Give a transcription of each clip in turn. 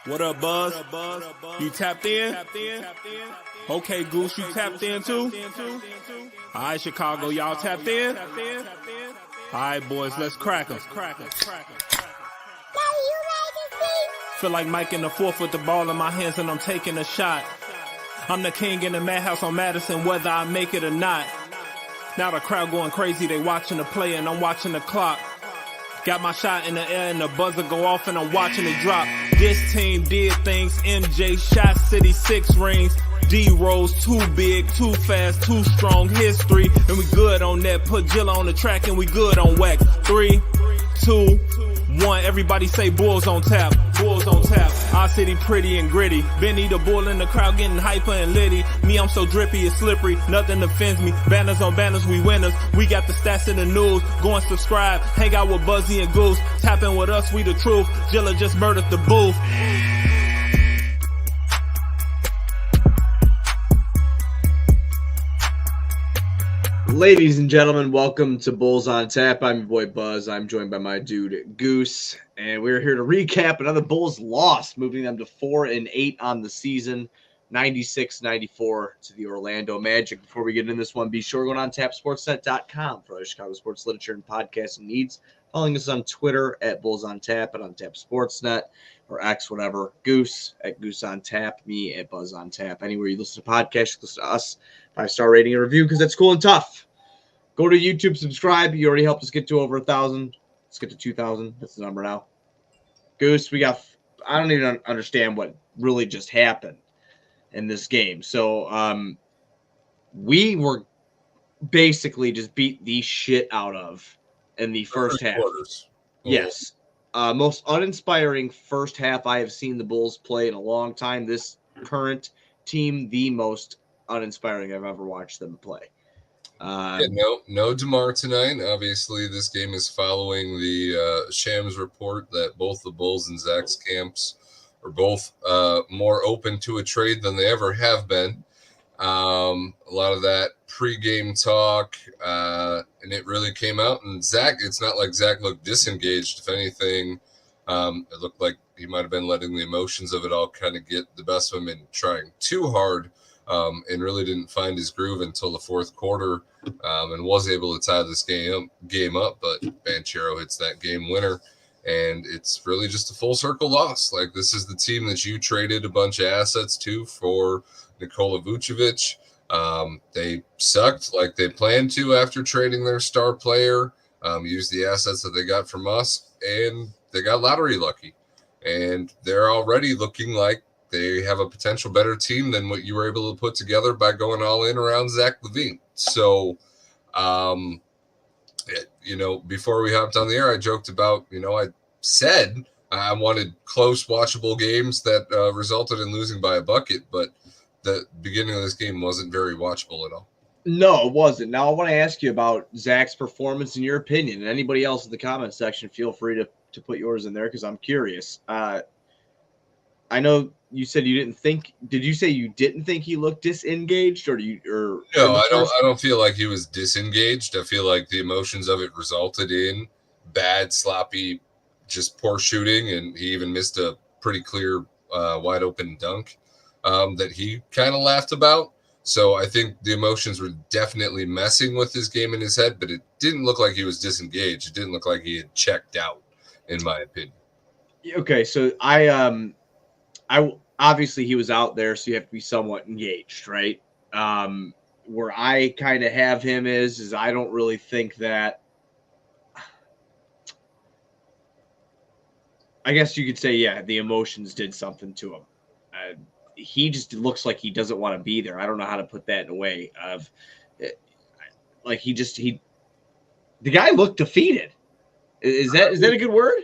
What up, Buzz? You tapped in? Okay, Goose, you tapped in too? All right, Chicago, y'all tapped in? All right, boys, let's crack 'em. Feel like Mike in the fourth with the ball in my hands and I'm taking a shot. I'm the king in the madhouse on Madison, whether I make it or not. Now the crowd going crazy, they watching the play and I'm watching the clock. Got my shot in the air and the buzzer go off and I'm watching it drop. This team did things, MJ shot City 6 rings. D-Rose too big, too fast, too strong, history. And we good on that, put Jilla on the track and we good on wax. 3, 2, 1, everybody say Bulls on tap, Bulls on tap. Our city pretty and gritty, Benny the bull in the crowd getting hyper and litty. Me, I'm so drippy, it's slippery, nothing offends me. Banners on banners, we winners. We got the stats in the news, go and subscribe. Hang out with Buzzy and Goose, tapping with us, we the truth. Jilla just murdered the booth. Ladies and gentlemen, welcome to Bulls on Tap. I'm your boy Buzz. I'm joined by my dude Goose, and we're here to recap another Bulls loss, moving them to 4-8 on the season, 96-94 to the Orlando Magic. Before we get into this one, be sure to go on tapsportsnet.com for other Chicago sports literature and podcasting needs. Following us on Twitter at Bulls on Tap and on Tap Sportsnet or X, whatever. Goose at Goose on Tap, me at Buzz on Tap. Anywhere you listen to podcasts, listen to us. 5-star rating and review because that's cool and tough. Go to YouTube, subscribe. You already helped us get to over 1,000. Let's get to 2,000. That's the number now. Goose, I don't even understand what really just happened in this game. So we were basically just beat the shit out of in the first half. Quarters. Yes. Most uninspiring first half I have seen the Bulls play in a long time. This current team, the most uninspiring I've ever watched them play. No DeMar tonight. Obviously, this game is following the Shams report that both the Bulls and Zach's camps are both more open to a trade than they ever have been. A lot of that pregame talk, and it really came out. And Zach, it's not like Zach looked disengaged. If anything, it looked like he might have been letting the emotions of it all kind of get the best of him and trying too hard. And really didn't find his groove until the fourth quarter, and was able to tie this game up. But Banchero hits that game winner, and it's really just a full circle loss. Like, this is the team that you traded a bunch of assets to for Nikola Vucevic. They sucked like they planned to after trading their star player. Used the assets that they got from us, and they got lottery lucky. And they're already looking like they have a potential better team than what you were able to put together by going all in around Zach LaVine. So, before we hopped on the air, I joked about, I said I wanted close, watchable games that resulted in losing by a bucket, but the beginning of this game wasn't very watchable at all. No, it wasn't. Now I want to ask you about Zach's performance in your opinion, and anybody else in the comment section, feel free to put yours in there because I'm curious. I know you said you didn't think. Did you say you didn't think he looked disengaged, or no? I don't feel like he was disengaged. I feel like the emotions of it resulted in bad, sloppy, just poor shooting, and he even missed a pretty clear, wide open dunk that he kind of laughed about. So I think the emotions were definitely messing with his game in his head, but it didn't look like he was disengaged. It didn't look like he had checked out, in my opinion. Okay, so I obviously he was out there, so you have to be somewhat engaged, right? Where I kind of have him is I don't really think that. I guess you could say, yeah, the emotions did something to him. He just looks like he doesn't want to be there. I don't know how to put that in a way of, like the guy looked defeated. Is that a good word?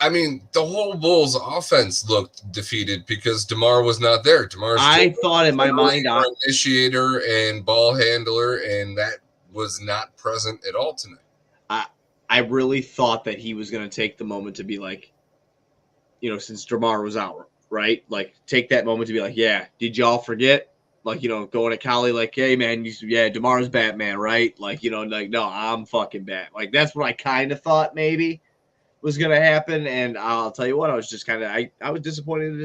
I mean, the whole Bulls offense looked defeated because DeMar was not there. I thought in my mind, initiator and ball handler, and that was not present at all tonight. I really thought that he was going to take the moment to be like, since DeMar was out, right? Like, take that moment to be like, yeah, did y'all forget? Like, going at Kali, like, hey, man, DeMar's Batman, right? Like, like, no, I'm fucking Bat. Like, that's what I kind of thought maybe. was going to happen. And I'll tell you what, I was just kind of I was disappointed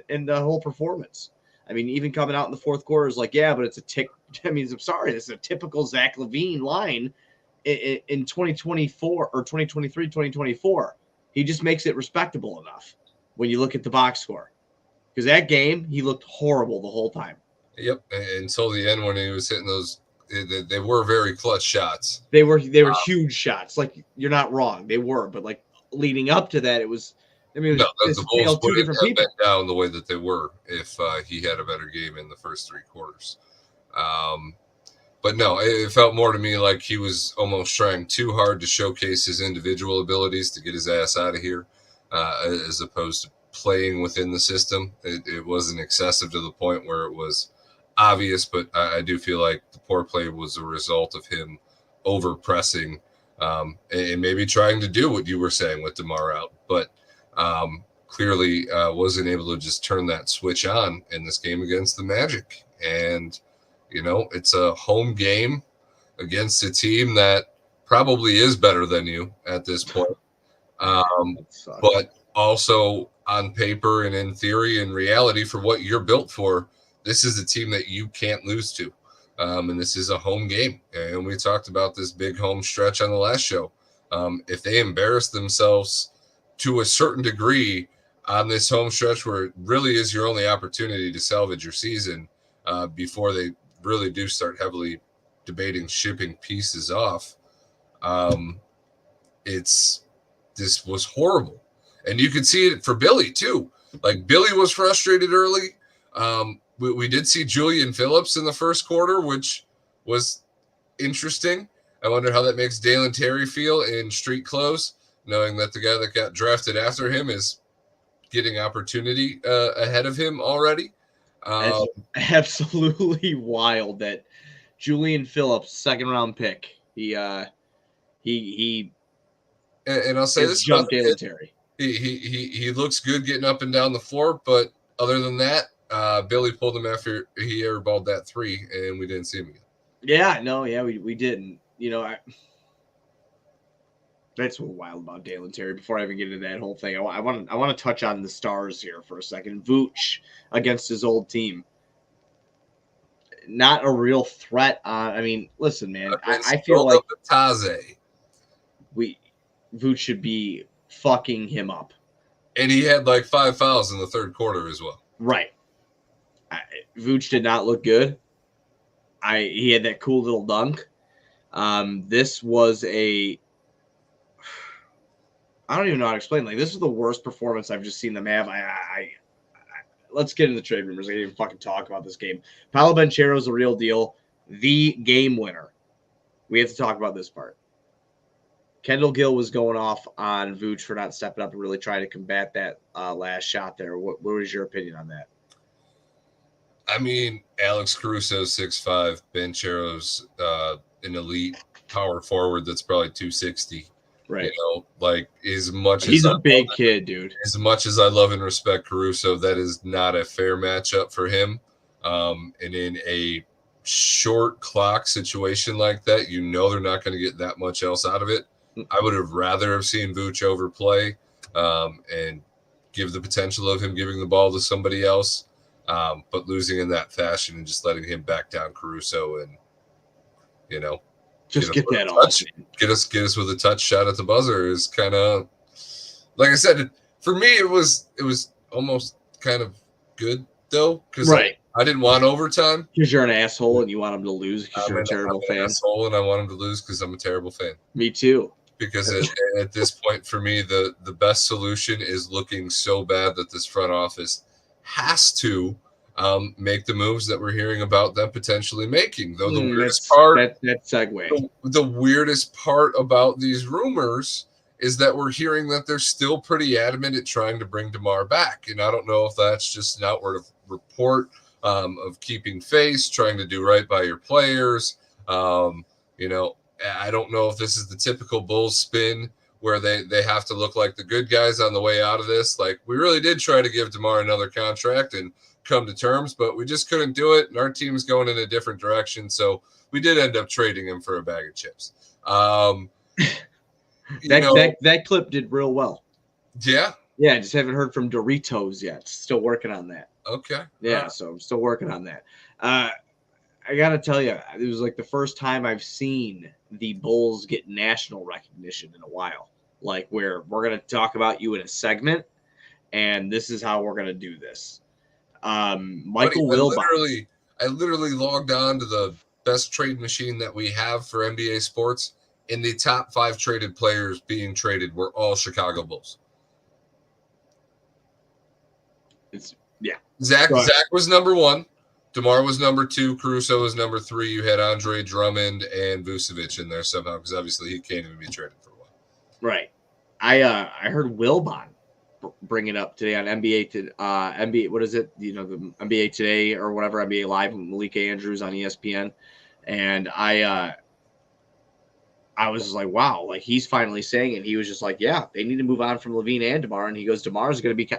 in the whole performance. I mean, even coming out in the fourth quarter is like, yeah, but it's a tick. I mean, I'm sorry, this is a typical Zach LaVine line in 2024 or 2023, 2024. He just makes it respectable enough when you look at the box score. Because that game, he looked horrible the whole time. Yep, until the end when he was hitting those, they were very clutch shots. They were huge shots. Like, you're not wrong, they were, but like leading up to that, it was. I mean, the Bulls two different have people been down the way that they were if he had a better game in the first three quarters. But no, it felt more to me like he was almost trying too hard to showcase his individual abilities to get his ass out of here, as opposed to playing within the system. It wasn't excessive to the point where it was obvious, but I do feel like the poor play was a result of him over pressing and maybe trying to do what you were saying with DeMar out, but clearly wasn't able to just turn that switch on in this game against the Magic. And, you know, it's a home game against a team that probably is better than you at this point. But also on paper and in theory and reality for what you're built for, this is a team that you can't lose to. And this is a home game. And we talked about this big home stretch on the last show. If they embarrass themselves to a certain degree on this home stretch where it really is your only opportunity to salvage your season before they really do start heavily debating shipping pieces off, this was horrible. And you could see it for Billy too. Like, Billy was frustrated early. We did see Julian Phillips in the first quarter, which was interesting. I wonder how that makes Dalen Terry feel in street clothes, knowing that the guy that got drafted after him is getting opportunity ahead of him already. It's absolutely wild that Julian Phillips, second round pick, he and I'll say this jumped Dalen Terry. He looks good getting up and down the floor, but other than that, Billy pulled him after he airballed that three, and we didn't see him again. We didn't. You know, that's what's wild about Dalen Terry. Before I even get into that whole thing, I want to touch on the stars here for a second. Vooch against his old team, not a real threat. I mean, listen, man, I feel like Vooch should be fucking him up. And he had like 5 fouls in the third quarter as well. Right. Vooch did not look good. He had that cool little dunk. This was I don't even know how to explain. Like, this is the worst performance I've just seen them have. Let's get into the trade rumors. I can't even fucking talk about this game. Paolo Banchero is the real deal. The game winner. We have to talk about this part. Kendall Gill was going off on Vooch for not stepping up and really trying to combat that last shot there. What was your opinion on that? I mean, Alex Caruso's 6'5", Banchero's an elite power forward that's probably 260. Right. You know, like, he's a big kid, dude. As much as I love and respect Caruso, that is not a fair matchup for him. And in a short clock situation like that, you know they're not going to get that much else out of it. I would have rather have seen Vooch overplay and give the potential of him giving the ball to somebody else, but losing in that fashion and just letting him back down Caruso and, you know, just get that off. Get us with a touch shot at the buzzer is kind of, like I said, for me it was almost kind of good though, because I didn't want overtime. Because you're an asshole and you want him to lose because you're a terrible fan. I'm an asshole and I want him to lose because I'm a terrible fan. Me too. Because at this point, for me, the best solution is looking so bad that this front office has to make the moves that we're hearing about them potentially making. Though the weirdest part, that segue. The weirdest part about these rumors is that we're hearing that they're still pretty adamant at trying to bring DeMar back, and I don't know if that's just an outward report of keeping face, trying to do right by your players. You know, I don't know if this is the typical Bulls spin where they have to look like the good guys on the way out of this. Like, we really did try to give DeMar another contract and come to terms, but we just couldn't do it, and our team's going in a different direction, so we did end up trading him for a bag of chips. That clip did real well. Yeah. Yeah, I just haven't heard from Doritos yet. Still working on that. Okay. Yeah, so I'm still working on that. I gotta tell you, it was like the first time I've seen the Bulls get national recognition in a while. Like where we're gonna talk about you in a segment, and this is how we're gonna do this. Michael Wilbon. I literally logged on to the best trade machine that we have for NBA sports, and the top 5 traded players being traded were all Chicago Bulls. Zach was number 1. DeMar was number 2. Caruso was number 3. You had Andre Drummond and Vucevic in there somehow because obviously he can't even be traded for a while. Right. I heard Wilbon bring it up today on NBA. What is it? The NBA Today or whatever, NBA Live with Malika Andrews on ESPN, and I was just like, wow, like he's finally saying it. He was just like, yeah, they need to move on from Levine and DeMar, and he goes, DeMar's going to be,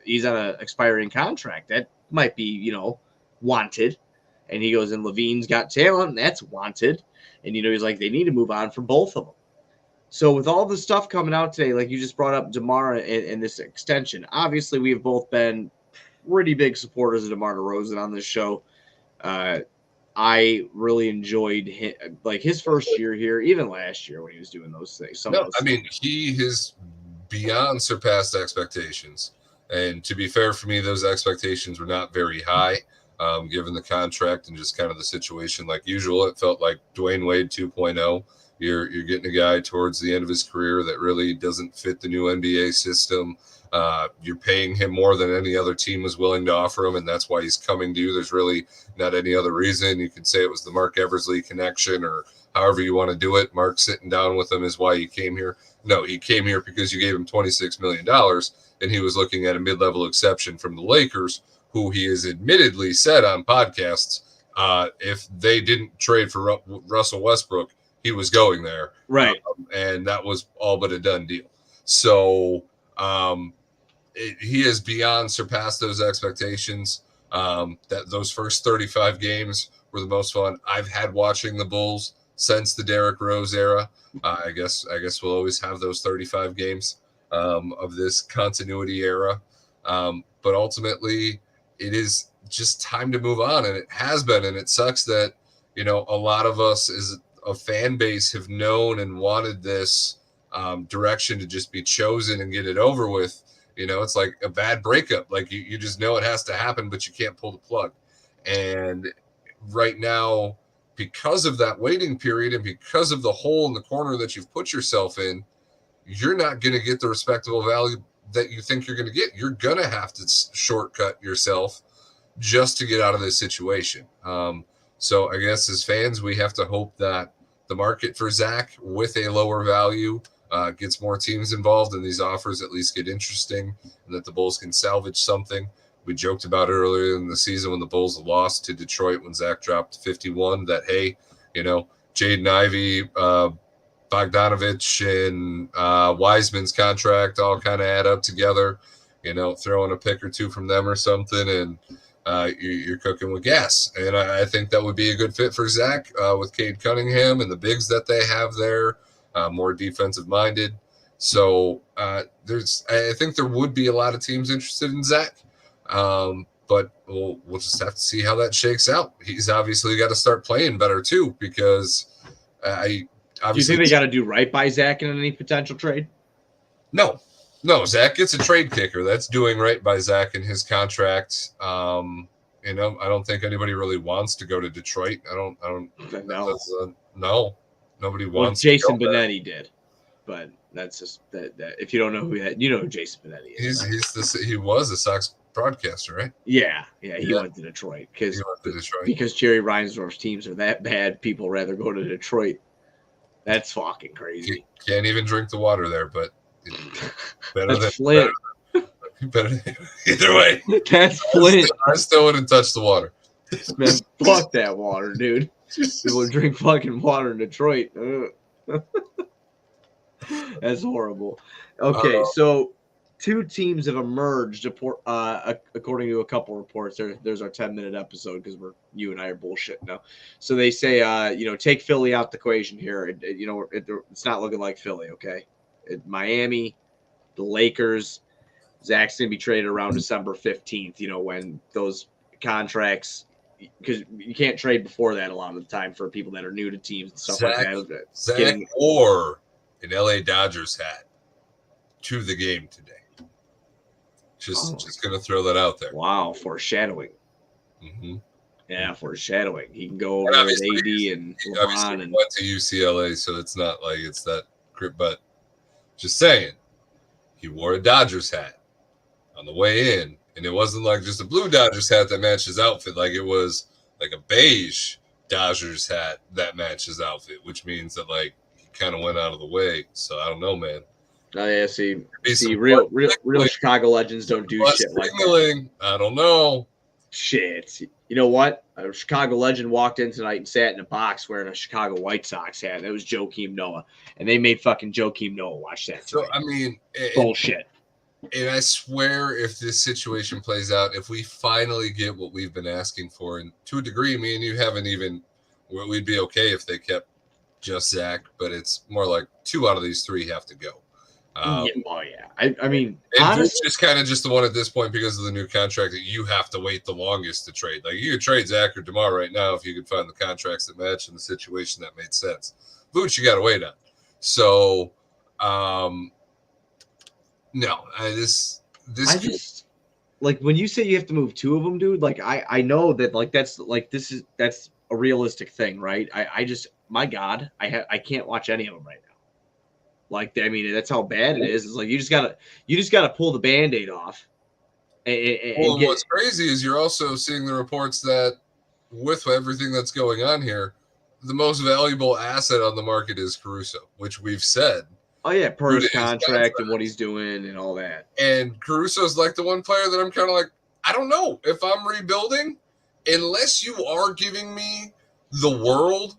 he's on an expiring contract that might be, wanted, and he goes, and Levine's got talent, and that's wanted, and he's like, they need to move on from both of them. So with all the stuff coming out today, like you just brought up DeMar and this extension, obviously we have both been pretty big supporters of DeMar DeRozan on this show. I really enjoyed his first year here, even last year when he was doing those things. He has beyond surpassed expectations. And to be fair for me, those expectations were not very high, given the contract and just kind of the situation. Like usual, it felt like Dwayne Wade 2.0. You're getting a guy towards the end of his career that really doesn't fit the new NBA system. You're paying him more than any other team was willing to offer him, and that's why he's coming to you. There's really not any other reason. You could say it was the Mark Eversley connection or however you want to do it. Mark sitting down with him is why he came here. No, he came here because you gave him $26 million, and he was looking at a mid-level exception from the Lakers, who he has admittedly said on podcasts, if they didn't trade for Russell Westbrook, he was going there. Right. And that was all but a done deal. So he has beyond surpassed those expectations. That those first 35 games were the most fun I've had watching the Bulls since the Derrick Rose era. I guess we'll always have those 35 games of this continuity era. But ultimately, it is just time to move on, and it has been. And it sucks that a lot of us as a fan base have known and wanted this direction to just be chosen and get it over with. It's like a bad breakup. Like you just know it has to happen, but you can't pull the plug. And right now, because of that waiting period and because of the hole in the corner that you've put yourself in, you're not going to get the respectable value that you think you're going to get. You're going to have to shortcut yourself just to get out of this situation. So I guess as fans, we have to hope that the market for Zach with a lower value gets more teams involved and these offers at least get interesting and that the Bulls can salvage something. We joked about it earlier in the season when the Bulls lost to Detroit when Zach dropped 51 that, hey, Jaden Ivey, Bogdanovich, and Wiseman's contract all kind of add up together, throwing a pick or two from them or something, and you're cooking with gas. And I think that would be a good fit for Zach with Cade Cunningham and the bigs that they have there, more defensive minded. So I think there would be a lot of teams interested in Zach. But we'll just have to see how that shakes out. He's obviously got to start playing better too, because do you think they got to do right by Zach in any potential trade? No, Zach gets a trade kicker. That's doing right by Zach and his contract. I don't think anybody really wants to go to Detroit. No, nobody wants. Well, Jason Benetti did, but that's just that. If you don't know who who Jason Benetti is. He was a Sox broadcaster, right? Yeah. He went to Detroit because Jerry Reinsdorf's teams are that bad. People rather go to Detroit. That's fucking crazy. Can't even drink the water there, but better than Flint. Better either way. That's Flint. I still wouldn't touch the water. Man, fuck that water, dude. People drink fucking water in Detroit. That's horrible. Okay, so two teams have emerged, according to a couple reports. There's our 10-minute episode because you and I are bullshitting now. So they say, take Philly out the equation here. It's not looking like Philly, okay? Miami, the Lakers, Zach's going to be traded around December 15th, when those contracts, because you can't trade before that a lot of the time for people that are new to teams and stuff like that. Zach wore an LA Dodgers hat to the game today. Just going to throw that out there. Wow, foreshadowing. Mm-hmm. Yeah, foreshadowing. He can go over with AD and LeBron. And went to UCLA, so it's not like it's that grip, but just saying, he wore a Dodgers hat on the way in, and it wasn't like just a blue Dodgers hat that matched his outfit. Like it was like a beige Dodgers hat that matched his outfit, which means that like he kind of went out of the way. So I don't know, man. Oh yeah, see, real Chicago legends don't do shit like that. I don't know. Shit. You know what? A Chicago legend walked in tonight and sat in a box wearing a Chicago White Sox hat. And it was Joakim Noah. And they made fucking Joakim Noah watch that tonight. So, I mean... bullshit. And I swear if this situation plays out, if we finally get what we've been asking for, and to a degree, me and you haven't even... We'd be okay if they kept just Zach, but it's more like 2 out of these 3 have to go. I mean, it's just kind of just the one at this point because of the new contract that you have to wait the longest to trade. Like you could trade Zach or DeMar right now if you could find the contracts that match in the situation that made sense. Vooch, you got to wait on. So, no, this I just like when you say you have to move 2 of them, dude. Like I know that like that's a realistic thing, right? I just my God, I can't watch any of them right now. Like, I mean, that's how bad it is. It's like you just gotta pull the Band-Aid off. What's crazy is you're also seeing the reports that with everything that's going on here, the most valuable asset on the market is Caruso, which we've said. Oh yeah, per his contract and what he's doing and all that. And Caruso's like the one player that I'm kind of like, I don't know if I'm rebuilding, unless you are giving me the world.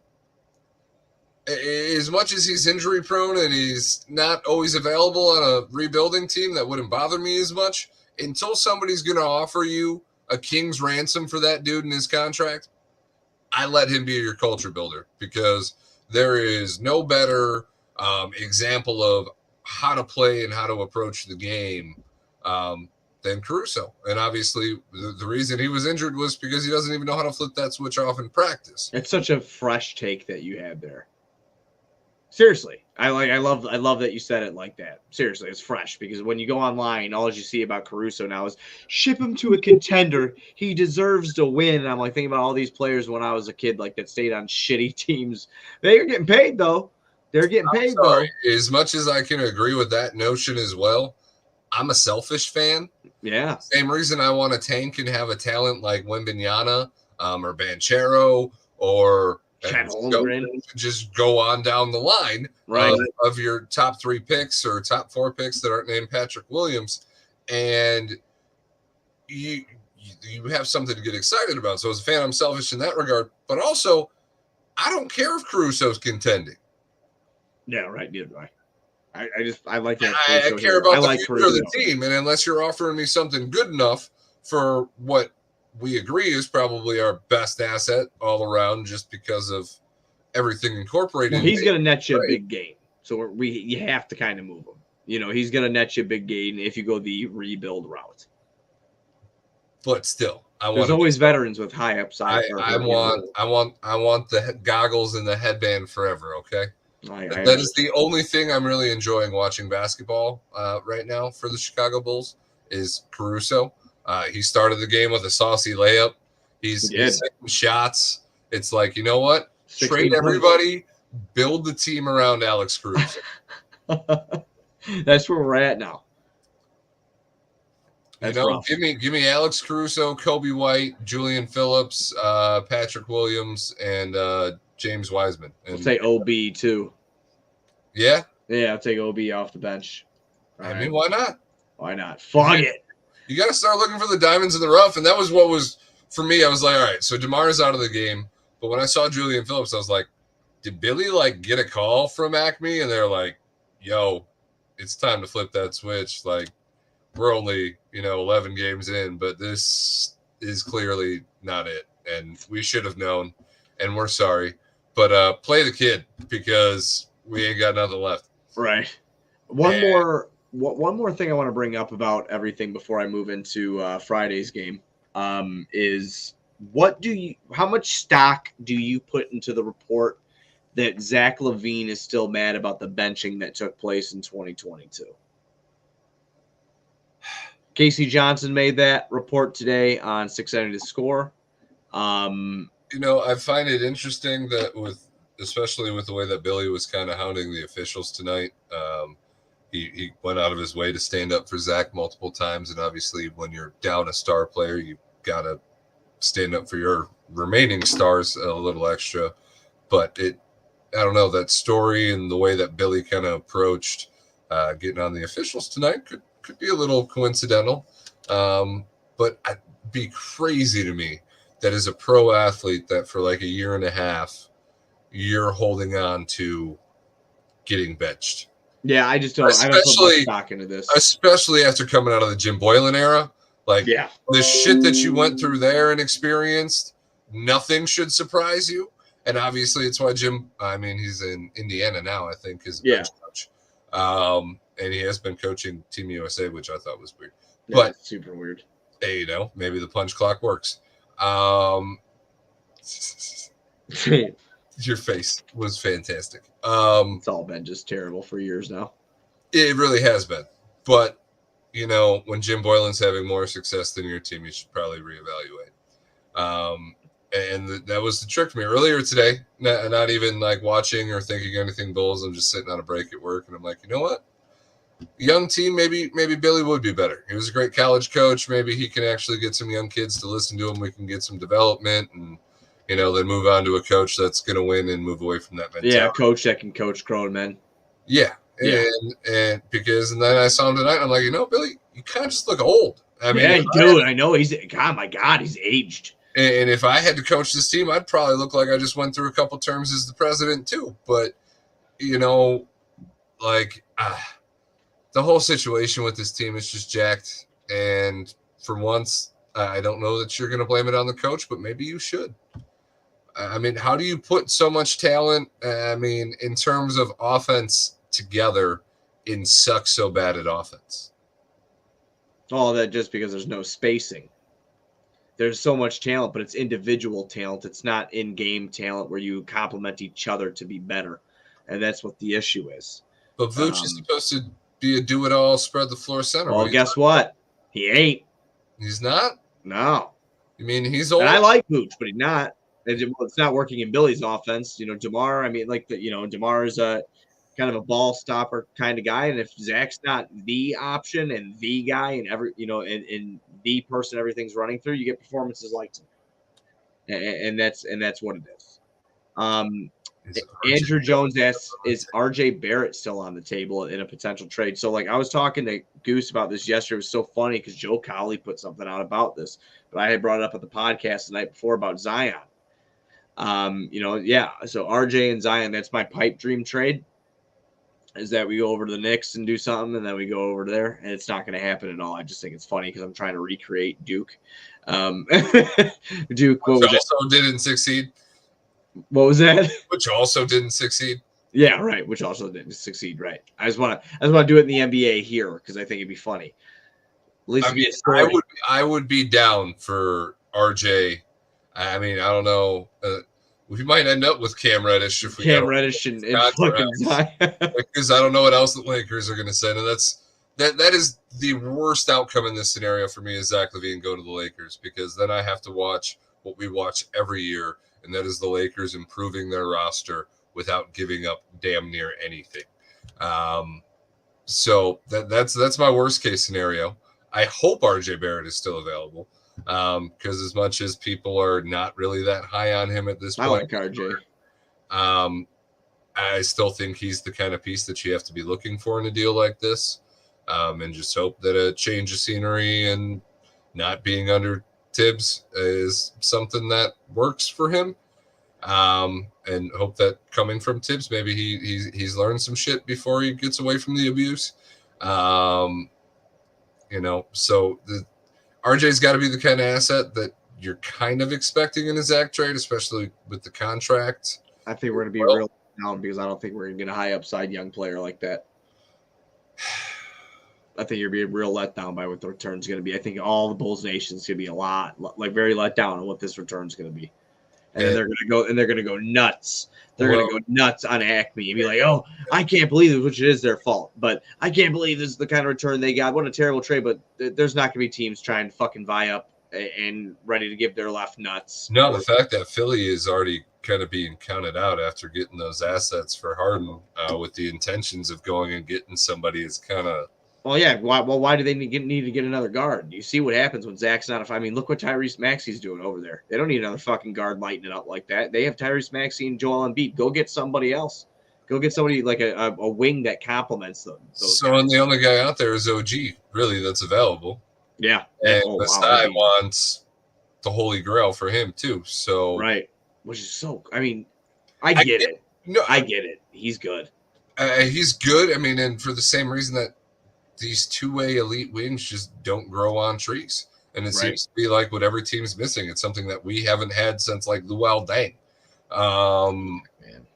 As much as he's injury prone and he's not always available on a rebuilding team, that wouldn't bother me as much. Until somebody's going to offer you a king's ransom for that dude in his contract, I let him be your culture builder because there is no better example of how to play and how to approach the game than Caruso. And obviously the reason he was injured was because he doesn't even know how to flip that switch off in practice. It's such a fresh take that you had there. Seriously, I love that you said it like that. Seriously, it's fresh because when you go online, all you see about Caruso now is ship him to a contender. He deserves to win. And I'm like thinking about all these players when I was a kid, like that stayed on shitty teams. They're getting paid though. They're getting paid though. As much as I can agree with that notion as well, I'm a selfish fan. Yeah. Same reason I want a tank and have a talent like Wembanyama or Banchero or just go on down the line of your top 3 picks or top 4 picks that aren't named Patrick Williams, and you have something to get excited about. So as a fan, I'm selfish in that regard, but also I don't care if Caruso's contending. Yeah, right. Neither do I. I like that. I care about the future of the team, and unless you're offering me something good enough for what we agree is probably our best asset all around, just because of everything incorporated. Well, he's going to net you a big gain, so you have to kind of move him. He's going to net you a big gain if you go the rebuild route. But still, there's always veterans with high upside. I want the goggles and the headband forever. Okay. That is the only thing I'm really enjoying watching basketball right now for the Chicago Bulls is Caruso. He started the game with a saucy layup. He's taking shots. It's like, you know what? Trade everybody, build the team around Alex Caruso. That's where we're at now. Rough. Give me Alex Caruso, Kobe White, Julian Phillips, Patrick Williams, and James Wiseman. And, I'll say OB too. Yeah? Yeah, I'll take OB off the bench. I mean, why not? Why not? Fuck it. You got to start looking for the diamonds in the rough, and that was what was, for me, I was like, all right, so DeMar's out of the game, but when I saw Julian Phillips, I was like, did Billy, get a call from Acme? And they're like, yo, it's time to flip that switch. we're only 11 games in, but this is clearly not it, and we should have known, and we're sorry. But play the kid because we ain't got nothing left. Right. One more thing I want to bring up about everything before I move into Friday's game is how much stock do you put into the report that Zach LaVine is still mad about the benching that took place in 2022? Casey Johnson made that report today on 670 The Score. I find it interesting that especially with the way that Billy was kind of hounding the officials tonight. He went out of his way to stand up for Zach multiple times, and obviously when you're down a star player, you gotta stand up for your remaining stars a little extra. But I don't know, that story and the way that Billy kind of approached getting on the officials tonight could be a little coincidental. But it'd be crazy to me that as a pro athlete that for like a year and a half, you're holding on to getting benched. Yeah, I don't put much stock into this. Especially after coming out of the Jim Boylan era. Like, the shit that you went through there and experienced, nothing should surprise you. And obviously it's why he's in Indiana now, I think, as a bench coach. And he has been coaching Team USA, which I thought was weird. Yeah, but super weird. Hey, maybe the punch clock works. Your face was fantastic. It's all been just terrible for years now. It really has been. But, when Jim Boylan's having more success than your team, you should probably reevaluate. And that was the trick to me earlier today. Not even like watching or thinking anything Bulls. I'm just sitting on a break at work, and I'm like, you know what? Young team, maybe Billy would be better. He was a great college coach. Maybe he can actually get some young kids to listen to him. We can get some development and then move on to a coach that's going to win and move away from that mentality. Yeah, a coach that can coach grown men. Yeah. And then I saw him tonight, and I'm like, Billy, you kind of just look old. I mean, I know he's aged. And if I had to coach this team, I'd probably look like I just went through a couple terms as the president too. But, the whole situation with this team is just jacked. And for once, I don't know that you're going to blame it on the coach, but maybe you should. I mean, how do you put so much talent, in terms of offense together and suck so bad at offense? All that just because there's no spacing. There's so much talent, but it's individual talent. It's not in-game talent where you complement each other to be better. And that's what the issue is. But Vooch is supposed to be a do-it-all, spread the floor center. Well, guess what? He ain't. He's not? No. You mean he's old? And I like Vooch, but he's not. It's not working in Billy's offense. DeMar, DeMar is a kind of a ball stopper kind of guy. And if Zach's not the option and the guy and and the person everything's running through, you get performances like tonight. And that's what it is. Andrew Jones asks, is RJ Barrett still on the table in a potential trade? So I was talking to Goose about this yesterday. It was so funny because Joe Colley put something out about this, but I had brought it up at the podcast the night before about Zion. So RJ and Zion, that's my pipe dream trade, is that we go over to the Knicks and do something, and then we go over there, and it's not going to happen at all. I just think it's funny because I'm trying to recreate Duke. Duke, which also didn't succeed. What was that? Which also didn't succeed. Yeah, right. Which also didn't succeed. Right. I just want to do it in the NBA here because I think it'd be funny. At least I would be down for RJ. I don't know. We might end up with Cam Reddish if we Reddish and fucking Zion. Because I don't know what else the Lakers are going to send, and that is the worst outcome in this scenario for me is Zach LaVine go to the Lakers, because then I have to watch what we watch every year, and that is the Lakers improving their roster without giving up damn near anything. So that's my worst case scenario. I hope RJ Barrett is still available. Because as much as people are not really that high on him at this point, I like RJ. I still think he's the kind of piece that you have to be looking for in a deal like this, and just hope that a change of scenery and not being under Tibbs is something that works for him, and hope that coming from Tibbs, maybe he's learned some shit before he gets away from the abuse. So RJ's got to be the kind of asset that you're kind of expecting in a Zach trade, especially with the contract. I think we're going to be real down because I don't think we're going to get a high upside young player like that. I think you're being real let down by what the return's going to be. I think all the Bulls Nation is going to be a lot, very let down on what this return's going to be. And then they're going to go nuts. They're going to go nuts on Acme and be like, "Oh, I can't believe this," which it is their fault. But I can't believe this is the kind of return they got. What a terrible trade. But there's not going to be teams trying to fucking vie up and ready to give their left nuts. No, the fact that Philly is already kind of being counted out after getting those assets for Harden with the intentions of going and getting somebody is kind of. Well, yeah. Why do they need to get another guard? You see what happens when Zach's not. Look what Tyrese Maxey's doing over there. They don't need another fucking guard lighting it up like that. They have Tyrese Maxey and Joel Embiid. Go get somebody else. Go get somebody like a wing that complements them. And the only guy out there is OG, really, that's available. Yeah. And Masai wants the holy grail for him, too. So right. Which is so – I get it. No, I get it. He's good. He's good. And for the same reason that these two-way elite wings just don't grow on trees. And it seems to be like what every team's missing. It's something that we haven't had since like Luol Deng. Man,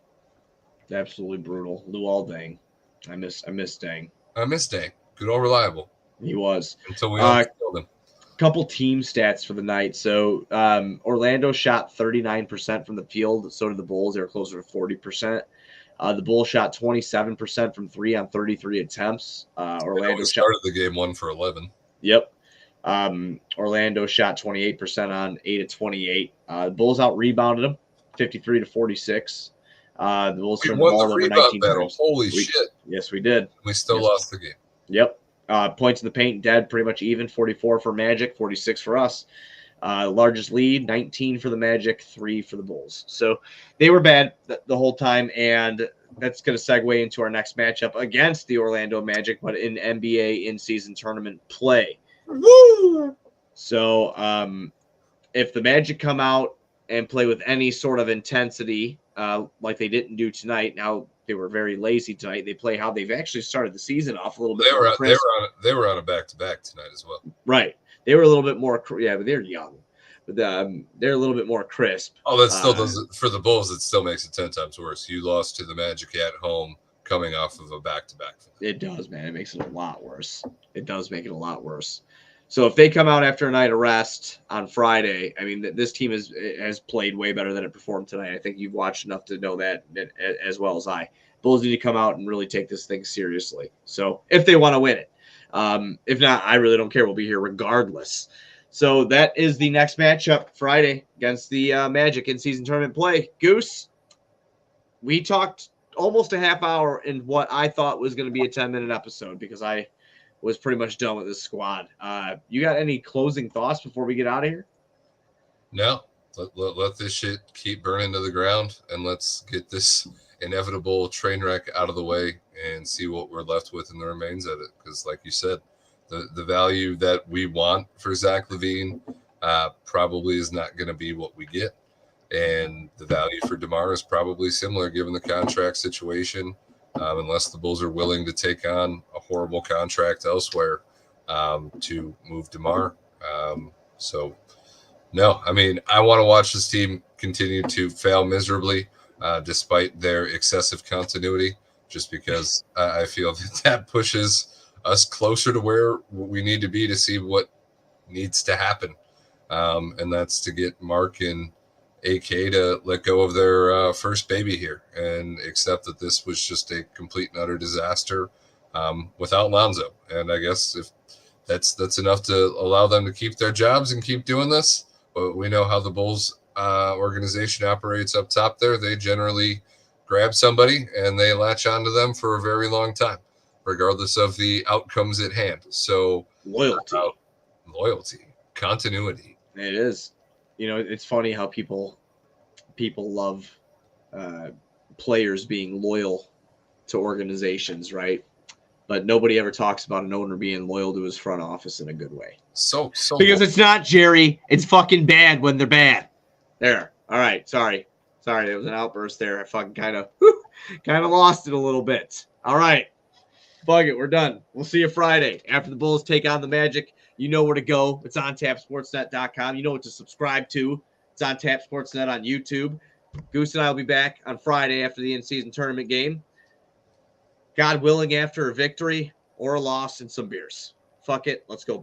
absolutely brutal. Luol Deng. I miss Deng. I miss Deng. Good old reliable. He was. Until we all killed him. Couple team stats for the night. So Orlando shot 39% from the field. So did the Bulls. They were closer to 40%. The Bulls shot 27% from 3 on 33 attempts. Orlando started the game 1 for 11. Yep. Orlando shot 28% on 8 of 28. The Bulls out rebounded them 53 to 46. The Bulls turned the ball over 19 times. Holy shit! Yes, we did. We still lost the game. Yep. Points in the paint, dead, pretty much even. 44 for Magic, 46 for us. Largest lead, 19 for the Magic, 3 for the Bulls. So they were bad the whole time, and that's going to segue into our next matchup against the Orlando Magic, but in NBA in-season tournament play. Woo! So if the Magic come out and play with any sort of intensity like they didn't do tonight, now they were very lazy tonight. They play how they've actually started the season off a little bit more crisp. They were on a back-to-back tonight as well. Right. They were a little bit more, but they're young. But they're a little bit more crisp. Oh, that still does it for the Bulls. It still makes it 10 times worse. You lost to the Magic at home, coming off of a back-to-back. It does, man. It makes it a lot worse. It does make it a lot worse. So if they come out after a night of rest on Friday, this team has played way better than it performed tonight. I think you've watched enough to know that as well as I. Bulls need to come out and really take this thing seriously. So if they want to win it. If not, I really don't care. We'll be here regardless. So that is the next matchup Friday against the Magic in season tournament play. Goose, we talked almost a half hour in what I thought was going to be a 10-minute episode because I was pretty much done with this squad. You got any closing thoughts before we get out of here? No. Let this shit keep burning to the ground, and let's get this inevitable train wreck out of the way and see what we're left with in the remains of it. Because, like you said, the value that we want for Zach LaVine probably is not going to be what we get. And the value for DeMar is probably similar given the contract situation, unless the Bulls are willing to take on a horrible contract elsewhere to move DeMar. No, I want to watch this team continue to fail miserably despite their excessive continuity, just because I feel that pushes us closer to where we need to be to see what needs to happen. And that's to get Mark and AK to let go of their first baby here and accept that this was just a complete and utter disaster without Lonzo. And I guess if that's enough to allow them to keep their jobs and keep doing this. But we know how the Bulls organization operates up top there. They generally grab somebody and they latch onto them for a very long time, regardless of the outcomes at hand. So loyalty, continuity. It is. It's funny how people love players being loyal to organizations, right? But nobody ever talks about an owner being loyal to his front office in a good way. So because it's not, Jerry. It's fucking bad when they're bad. There. All right. Sorry. There was an outburst there. I fucking kind of lost it a little bit. All right. Fuck it. We're done. We'll see you Friday after the Bulls take on the Magic. You know where to go. It's on tapsportsnet.com. You know what to subscribe to. It's on Tap Sportsnet on YouTube. Goose and I will be back on Friday after the in-season tournament game. God willing, after a victory or a loss and some beers. Fuck it. Let's go.